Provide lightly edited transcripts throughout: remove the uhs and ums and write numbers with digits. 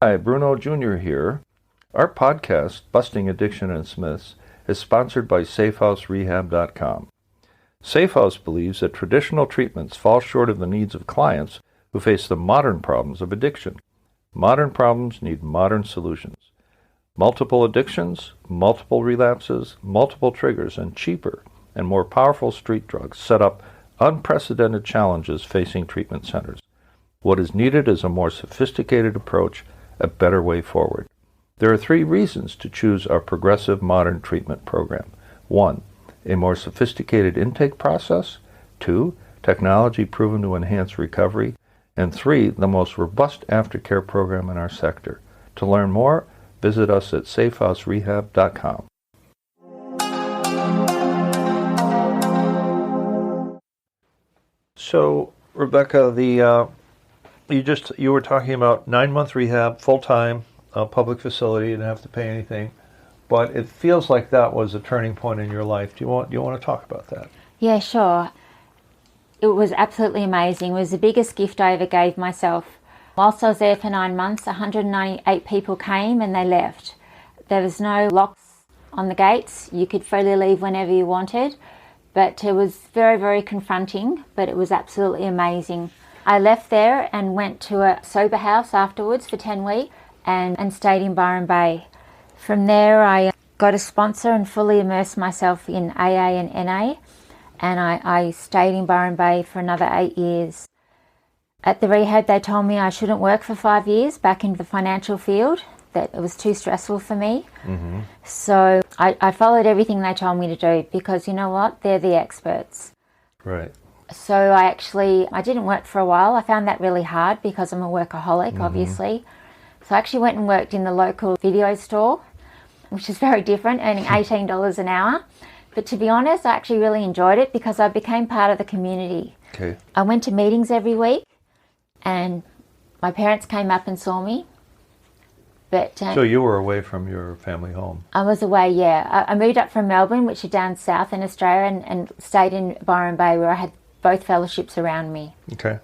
Hi, Bruno Jr. here. Our podcast, Busting Addiction and Smiths, is sponsored by SafeHouseRehab.com. SafeHouse believes that traditional treatments fall short of the needs of clients who face the modern problems of addiction. Modern problems need modern solutions. Multiple addictions, multiple relapses, multiple triggers, and cheaper and more powerful street drugs set up unprecedented challenges facing treatment centers. What is needed is a more sophisticated approach, a better way forward. There are 3 reasons to choose our progressive modern treatment program. 1, a more sophisticated intake process. 2, technology proven to enhance recovery. And 3, the most robust aftercare program in our sector. To learn more, visit us at SafeHouseRehab.com. So, Rebecca, you were talking about 9-month rehab, full-time, public facility, you didn't have to pay anything, but it feels like that was a turning point in your life. Do you want to talk about that? Yeah, sure. It was absolutely amazing. It was the biggest gift I ever gave myself. Whilst I was there for 9 months, 198 people came and they left. There was no locks on the gates. You could freely leave whenever you wanted, but it was very, very confronting, but it was absolutely amazing. I left there and went to a sober house afterwards for 10 weeks and stayed in Byron Bay. From there, I got a sponsor and fully immersed myself in AA and NA, and I stayed in Byron Bay for another 8 years. At the rehab, they told me I shouldn't work for 5 years back in the financial field, that it was too stressful for me. Mm-hmm. So I followed everything they told me to do because, you know what, they're the experts. Right. So I didn't work for a while. I found that really hard because I'm a workaholic, obviously. So I actually went and worked in the local video store, which is very different, earning $18 an hour. But to be honest, I actually really enjoyed it because I became part of the community. Okay. I went to meetings every week and my parents came up and saw me. But so you were away from your family home? I was away, yeah. I moved up from Melbourne, which is down south in Australia, and stayed in Byron Bay where I had both fellowships around me. Okay.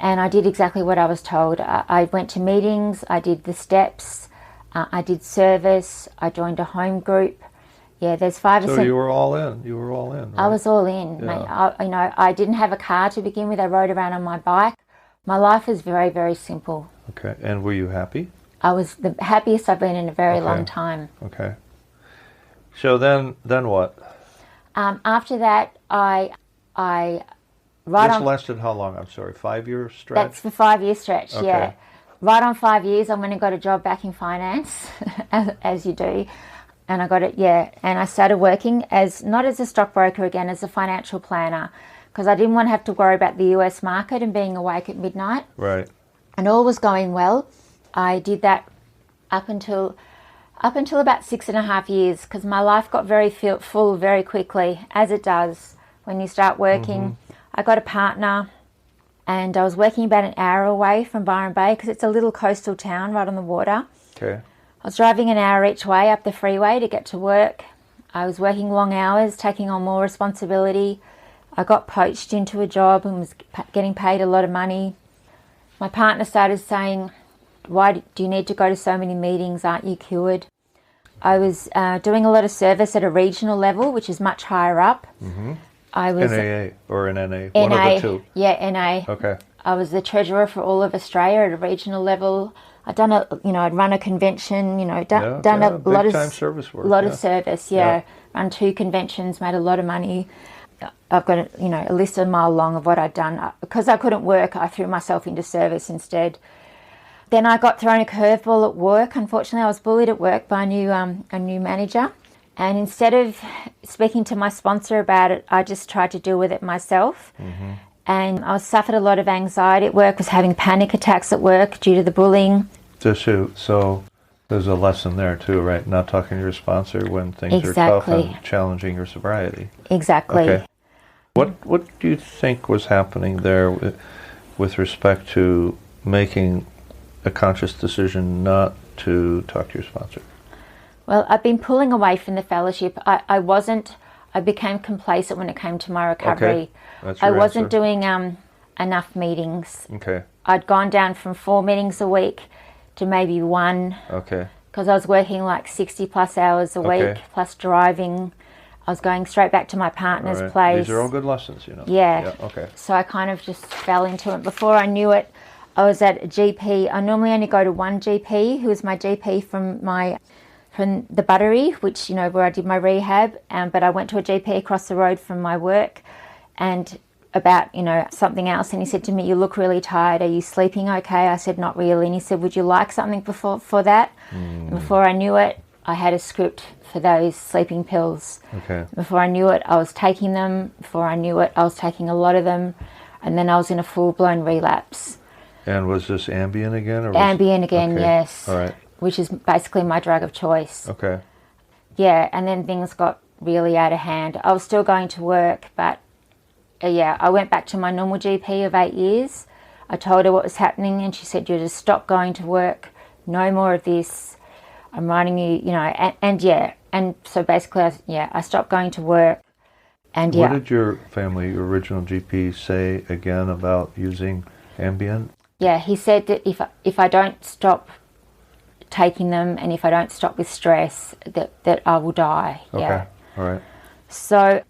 And I did exactly what I was told. I went to meetings, I did the steps, I did service, I joined a home group. Yeah, there's 5 or 6. So you were all in. You were all in. Right? I was all in. Yeah. Mate. I didn't have a car to begin with. I rode around on my bike. My life was very, very simple. Okay. And were you happy? I was the happiest I've been in a very long time. Okay. So then what? After that, I This lasted how long? I'm sorry, 5-year stretch? That's the 5-year stretch, okay. Yeah. Right on 5 years, I went and got a job back in finance, as you do. And I got it, yeah. And I started working not as a stockbroker again, as a financial planner, because I didn't want to have to worry about the US market and being awake at midnight. Right. And all was going well. I did that up until about 6.5 years, because my life got very full very quickly, as it does when you start working. Mm-hmm. I got a partner, and I was working about an hour away from Byron Bay because it's a little coastal town right on the water. Okay. I was driving an hour each way up the freeway to get to work. I was working long hours, taking on more responsibility. I got poached into a job and was getting paid a lot of money. My partner started saying, "Why do you need to go to so many meetings? Aren't you cured?" I was doing a lot of service at a regional level, which is much higher up. Mm-hmm. I was NAA or an NA? One of the two. Yeah, NA. Okay. I was the treasurer for all of Australia at a regional level. I'd run a convention, done a lot of service work. Lot of service, yeah. Run 2 conventions, made a lot of money. I've got a list a mile long of what I'd done. Because I couldn't work, I threw myself into service instead. Then I got thrown a curveball at work. Unfortunately, I was bullied at work by a new manager. And instead of speaking to my sponsor about it, I just tried to deal with it myself. Mm-hmm. And I suffered a lot of anxiety at work, was having panic attacks at work due to the bullying. So there's a lesson there too, right? Not talking to your sponsor when things are tough and challenging your sobriety. Exactly. Okay. What do you think was happening there with respect to making a conscious decision not to talk to your sponsor? Well, I've been pulling away from the fellowship. I became complacent when it came to my recovery. Okay. That's your I wasn't answer. doing enough meetings. Okay. I'd gone down from 4 meetings a week to maybe 1. Okay. Because I was working like 60 plus hours a week, plus driving. I was going straight back to my partner's place. These are all good lessons, Yeah. Okay. So I kind of just fell into it. Before I knew it, I was at a GP. I normally only go to one GP, who was my GP from the Buttery, which, where I did my rehab. But I went to a GP across the road from my work and about, something else. And he said to me, "You look really tired. Are you sleeping okay?" I said, "Not really." And he said, "Would you like something for that?" And before I knew it, I had a script for those sleeping pills. Okay. Before I knew it, I was taking them. Before I knew it, I was taking a lot of them. And then I was in a full-blown relapse. And was this Ambien again? Ambien again, okay. Yes. All right. Which is basically my drug of choice. Okay. Yeah, and then things got really out of hand. I was still going to work, but I went back to my normal GP of 8 years. I told her what was happening, and she said, "You just stop going to work. No more of this. I'm writing you, and so basically, I stopped going to work." And what did your original GP say again about using Ambien? Yeah, he said that if I don't stop taking them, and if I don't stop with stress, that I will die. Okay. Yeah. All right. So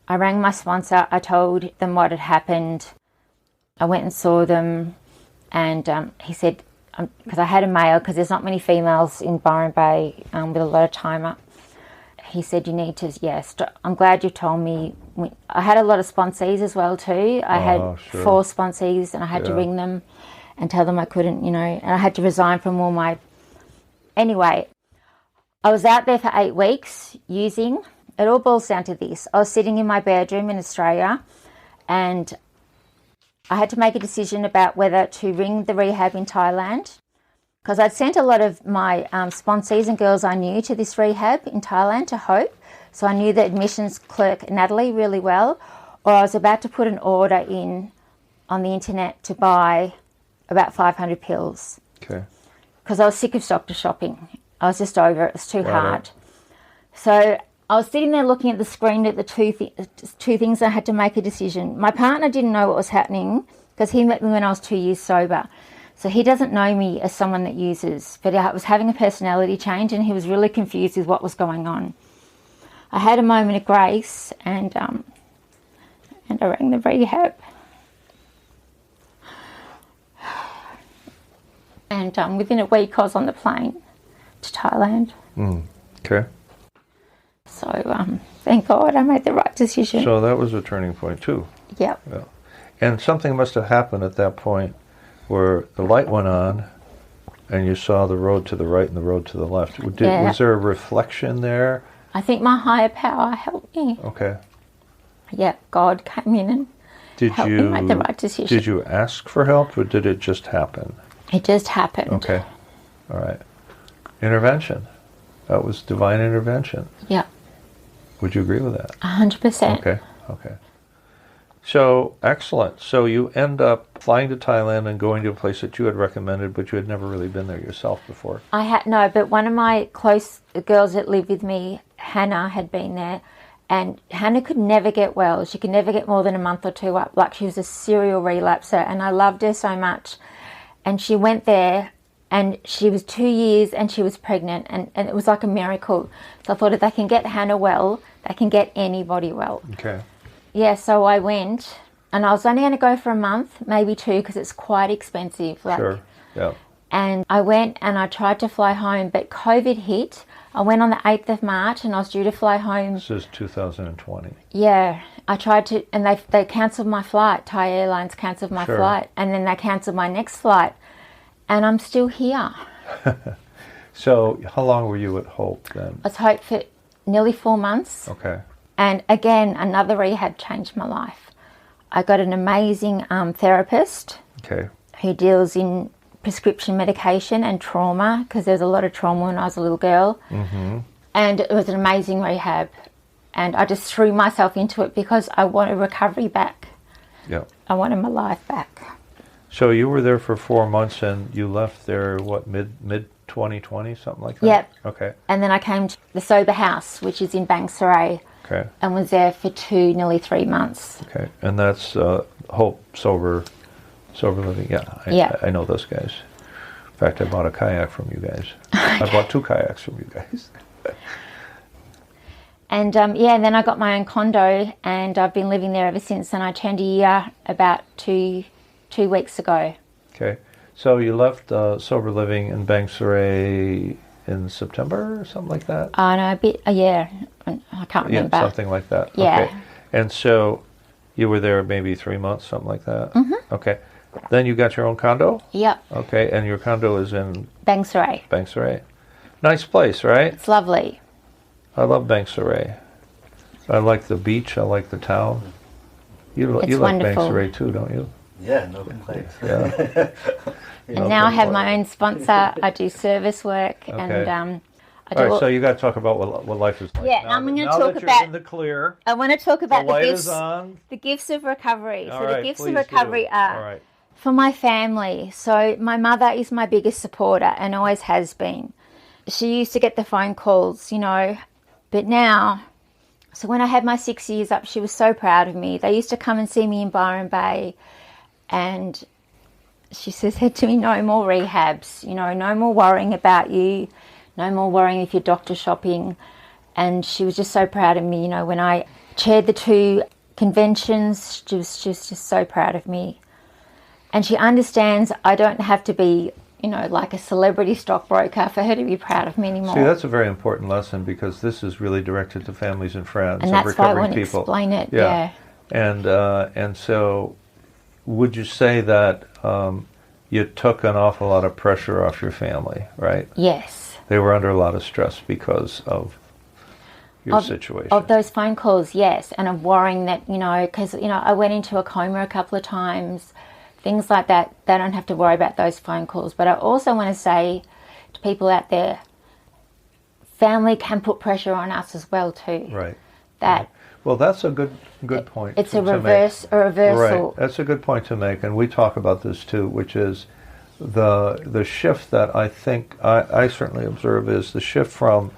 I rang my sponsor. I told them what had happened. I went and saw them, and he said, because I had a male, because there's not many females in Byron Bay with a lot of time up. He said, "You need to, I'm glad you told me." I had a lot of sponsees as well too. I had 4 sponsees, and I had to ring them and tell them I couldn't, and I had to resign from all my... Anyway, I was out there for 8 weeks using... It all boils down to this. I was sitting in my bedroom in Australia, and I had to make a decision about whether to ring the rehab in Thailand, because I'd sent a lot of my sponsees and girls I knew to this rehab in Thailand to Hope. So I knew the admissions clerk, Natalie, really well. Or I was about to put an order in on the internet to buy about 500 pills. Okay. Because I was sick of doctor shopping. I was just over it. It was too hard. So I was sitting there looking at the screen at the two things. I had to make a decision. My partner didn't know what was happening because he met me when I was 2 years sober. So he doesn't know me as someone that uses, but I was having a personality change, and he was really confused with what was going on. I had a moment of grace, and I rang the rehab. And within a week, I was on the plane to Thailand. Okay. So thank God I made the right decision. So that was a turning point too. Yeah. And something must have happened at that point where the light went on and you saw the road to the right and the road to the left. Was there a reflection there? I think my higher power helped me. Okay. Yeah, God came in and helped me make the right decision. Did you ask for help, or did it just happen? It just happened. Okay. All right. Intervention. That was divine intervention. Yeah. Would you agree with that? 100%. Okay. So, excellent. So you end up flying to Thailand and going to a place that you had recommended, but you had never really been there yourself before. But one of my close girls that lived with me, Hannah, had been there, and Hannah could never get well. She could never get more than a month or 2 up. Like, she was a serial relapser, and I loved her so much. And she went there, and she was 2 years, and she was pregnant, and it was like a miracle. So I thought, if they can get Hannah well, they can get anybody well. Okay. Yeah, so I went, and I was only going to go for a month, maybe 2, because it's quite expensive. Sure, yeah. And I went and I tried to fly home, but COVID hit. I went on the 8th of March, and I was due to fly home. This is 2020. Yeah, I tried to, and they cancelled my flight. Thai Airlines cancelled my flight, and then they cancelled my next flight, and I'm still here. So how long were you at Hope then? I was Hope for nearly 4 months. Okay. And again, another rehab changed my life. I got an amazing therapist who deals in prescription medication and trauma, because there was a lot of trauma when I was a little girl. Mm-hmm. And it was an amazing rehab. And I just threw myself into it because I wanted recovery back. Yeah. I wanted my life back. So you were there for 4 months, and you left there, what, mid 2020, something like that? Yep. Okay. And then I came to the Sober House, which is in Bangsaray. Okay. And was there for nearly 3 months. Okay. And that's Hope Sober Living. Yeah. I know those guys. fact, I bought a kayak from you guys. I bought 2 kayaks from you guys. And then I got my own condo, and I've been living there ever since. And I turned a year about two weeks ago. Okay. So you left sober living in Banksray in September or something like that? No, I can't remember. Yeah, something like that. Yeah. Okay. And so you were there maybe 3 months, something like that? Mm-hmm. Okay. Then you got your own condo? Yep. Okay, and your condo is in? Banksray. Nice place, right? It's lovely. I love Banksray. I like the beach. I like the town. You like Banksray too, don't you? Yeah, no complaints. Yeah. And now I have my own sponsor. I do service work, Okay. and I do. All right, so you got to talk about what life is like. Yeah, now I'm going to now talk that about. You're in the clear. I want to talk about The light gifts. is on. The gifts of recovery. All So right, the gifts of please recovery do. are All right. for my family. So my mother is my biggest supporter and always has been. She used to get the phone calls, but now. So when I had my 6 years up, she was so proud of me. They used to come and see me in Byron Bay, and she said to me, no more rehabs, no more worrying about you, no more worrying if you're doctor shopping. And she was just so proud of me. When I chaired the 2 conventions, she was just so proud of me. And she understands I don't have to be, like a celebrity stockbroker for her to be proud of me anymore. See, that's a very important lesson, because this is really directed to families and friends and of that's why I recovering want to people. explain it, yeah. And so would you say that you took an awful lot of pressure off your family, right? Yes. They were under a lot of stress because of your situation. Of those phone calls, yes, and of worrying that, because, I went into a coma a couple of times, things like that. They don't have to worry about those phone calls. But I also want to say to people out there, family can put pressure on us as well too. Right. That. Right. Well, that's a good point. It's to a reversal. Right. That's a good point to make, and we talk about this too, which is the shift that I think I certainly observe is the shift from,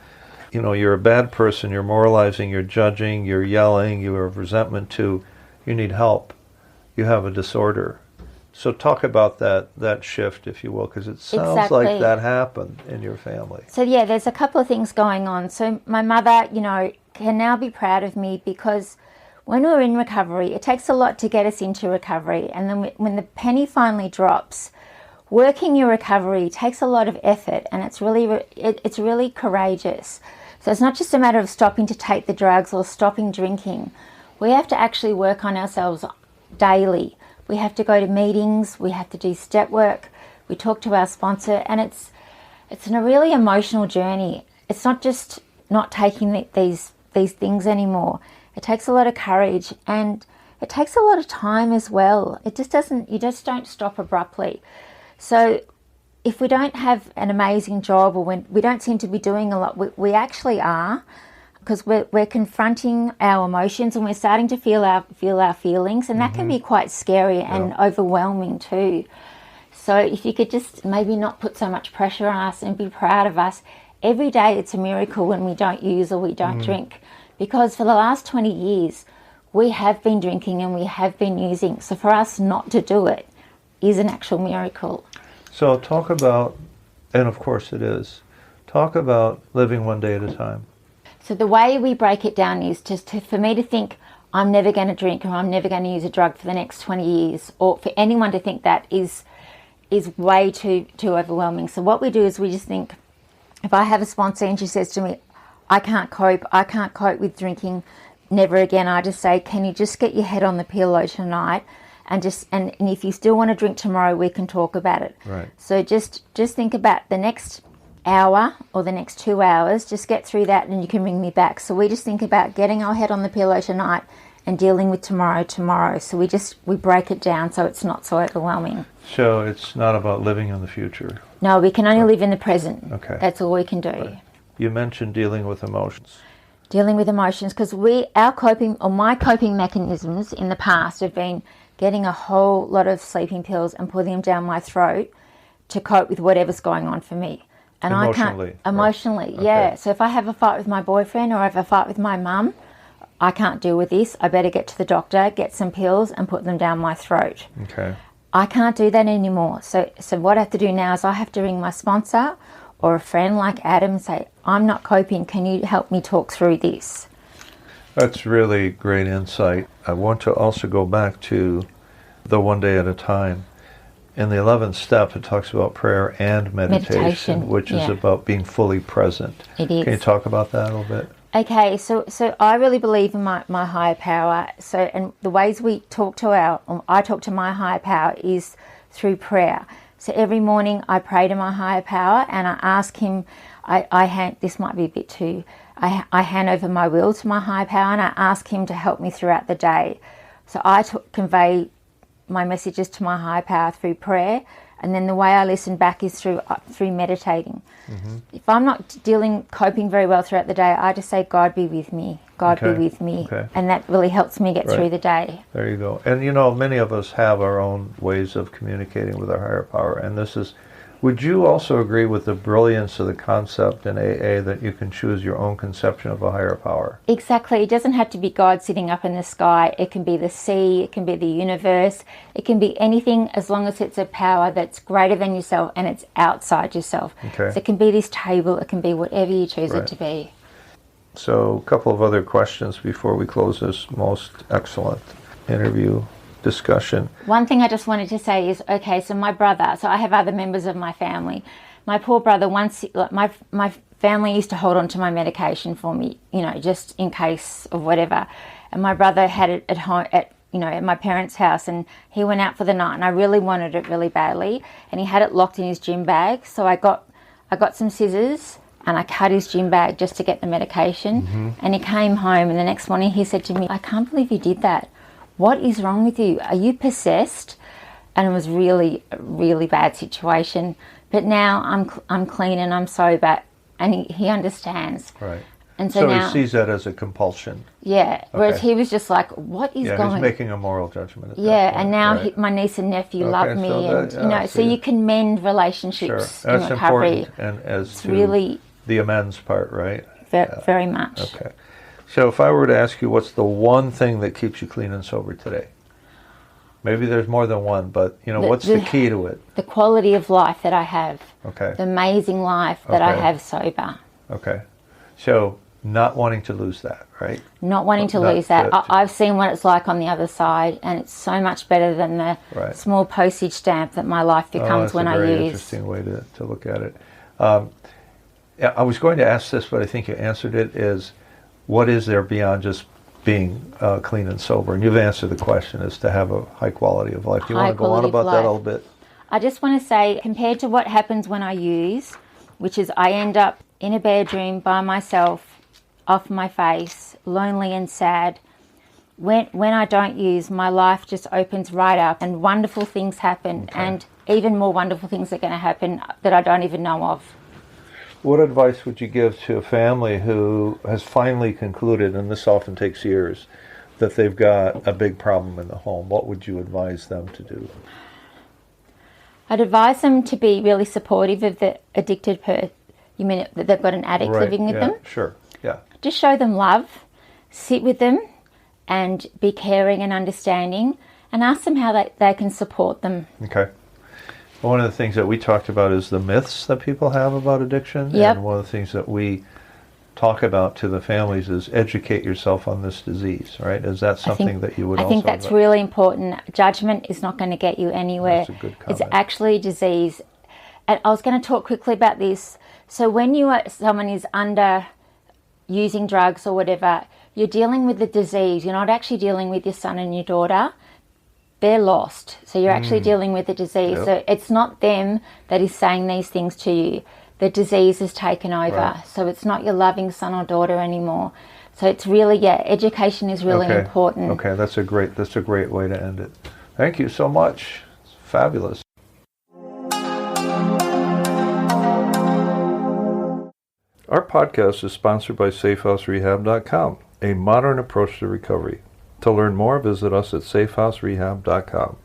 you're a bad person, you're moralizing, you're judging, you're yelling, you have resentment, to you need help, you have a disorder. So talk about that shift, if you will, because it sounds like that happened in your family. So yeah, there's a couple of things going on. So my mother, can now be proud of me, because when we're in recovery, it takes a lot to get us into recovery. And then when the penny finally drops, working your recovery takes a lot of effort, and it's really courageous. So it's not just a matter of stopping to take the drugs or stopping drinking. We have to actually work on ourselves daily. We have to go to meetings, we have to do step work, we talk to our sponsor, and it's a really emotional journey. It's not just not taking these things anymore. It takes a lot of courage, and it takes a lot of time as well. You just don't stop abruptly. So if we don't have an amazing job, or when we don't seem to be doing a lot, we actually are, because we're confronting our emotions, and we're starting to feel our feelings, and that can be quite scary and overwhelming too. So if you could just maybe not put so much pressure on us and be proud of us. Every day it's a miracle when we don't use or we don't drink, because for the last 20 years we have been drinking and we have been using. So for us not to do it is an actual miracle. So talk about, and of course it is, talk about living one day at a time. So the way we break it down is for me to think I'm never going to drink or I'm never going to use a drug for the next 20 years, or for anyone to think that is way too overwhelming. So what we do is we just think, if I have a sponsor and she says to me, I can't cope with drinking, never again, I just say, can you just get your head on the pillow tonight, and if you still want to drink tomorrow, we can talk about it. Right. So just think about the next hour or the next 2 hours, just get through that and you can ring me back. So we just think about getting our head on the pillow tonight and dealing with tomorrow. So we break it down so it's not so overwhelming. So it's not about living in the future. No, we can only live in the present. Okay. That's all we can do. Right. You mentioned dealing with emotions. Dealing with emotions, because my coping mechanisms in the past have been getting a whole lot of sleeping pills and putting them down my throat to cope with whatever's going on for me. And emotionally, right. yeah. Okay. So if I have a fight with my boyfriend or I have a fight with my mum, I can't deal with this. I better get to the doctor, get some pills and put them down my throat. Okay. I can't do that anymore. So what I have to do now is I have to ring my sponsor or a friend like Adam and say, I'm not coping. Can you help me talk through this? That's really great insight. I want to also go back to the one day at a time. In the 11th step, it talks about prayer and meditation. Which is about being fully present. It is. Can you talk about that a little bit? Okay, so I really believe in my higher power. So, and the ways I talk to my higher power is through prayer. So every morning I pray to my higher power and I ask him, this might be a bit too, I hand over my will to my higher power and I ask him to help me throughout the day. So I convey my messages to my higher power through prayer, and then the way I listen back is through meditating. Mm-hmm. If I'm not coping very well throughout the day, I just say, God be with me, God be with me. Okay. And that really helps me get through the day. There you go. And many of us have our own ways of communicating with our higher power, and would you also agree with the brilliance of the concept in AA that you can choose your own conception of a higher power? Exactly. It doesn't have to be God sitting up in the sky. It can be the sea. It can be the universe. It can be anything as long as it's a power that's greater than yourself and it's outside yourself. Okay. So it can be this table. It can be whatever you choose it to be. So a couple of other questions before we close this most excellent interview discussion. One thing I just wanted to say is, so my brother, so I have other members of my family. My poor brother, once my family used to hold on to my medication for me, just in case of whatever. And my brother had it at home at my parents' house, and he went out for the night, and I really wanted it really badly, and he had it locked in his gym bag. So I got some scissors and I cut his gym bag just to get the medication. Mm-hmm. And he came home, and the next morning he said to me, I can't believe you did that. What is wrong with you? Are you possessed? And it was really, a really bad situation. But now I'm clean and I'm sober, and he understands. Right. And so now he sees that as a compulsion. Yeah. Okay. Whereas he was just like, what is going on? He's making a moral judgment at that point. And now my niece and nephew love me. So you can mend relationships in recovery. Important. And as it's to really the amends part, right? Very much. Okay. So if I were to ask you, what's the one thing that keeps you clean and sober today? Maybe there's more than one, but what's the key to it? The quality of life that I have. Okay. The amazing life that I have sober. Okay. So not wanting to lose that, right? Not wanting to lose that. I've seen what it's like on the other side, and it's so much better than the small postage stamp that my life becomes when I use. That's a very interesting way to look at it. I was going to ask this, but I think you answered it, is what is there beyond just being clean and sober? And you've answered the question, is to have a high quality of life. Do you want to go on about that a little bit? I just want to say, compared to what happens when I use, which is I end up in a bedroom by myself, off my face, lonely and sad. When I don't use, my life just opens right up and wonderful things happen, and even more wonderful things are going to happen that I don't even know of. What advice would you give to a family who has finally concluded, and this often takes years, that they've got a big problem in the home? What would you advise them to do? I'd advise them to be really supportive of the addicted person. You mean that they've got an addict living with them? Sure, yeah. Just show them love, sit with them, and be caring and understanding, and ask them how they can support them. Okay. One of the things that we talked about is the myths that people have about addiction. Yep. And one of the things that we talk about to the families is educate yourself on this disease, right? Is that something that you would also... I think that's really important. Judgment is not going to get you anywhere. That's a good comment. It's actually a disease. And I was going to talk quickly about this. So when someone is under using drugs or whatever, you're dealing with the disease. You're not actually dealing with your son and your daughter. They're lost. So you're actually dealing with the disease. Yep. So it's not them that is saying these things to you. The disease has taken over. Right. So it's not your loving son or daughter anymore. So it's really, education is really important. Okay, that's a great way to end it. Thank you so much. It's fabulous. Our podcast is sponsored by SafeHouseRehab.com, a modern approach to recovery. To learn more, visit us at SafeHouseRehab.com.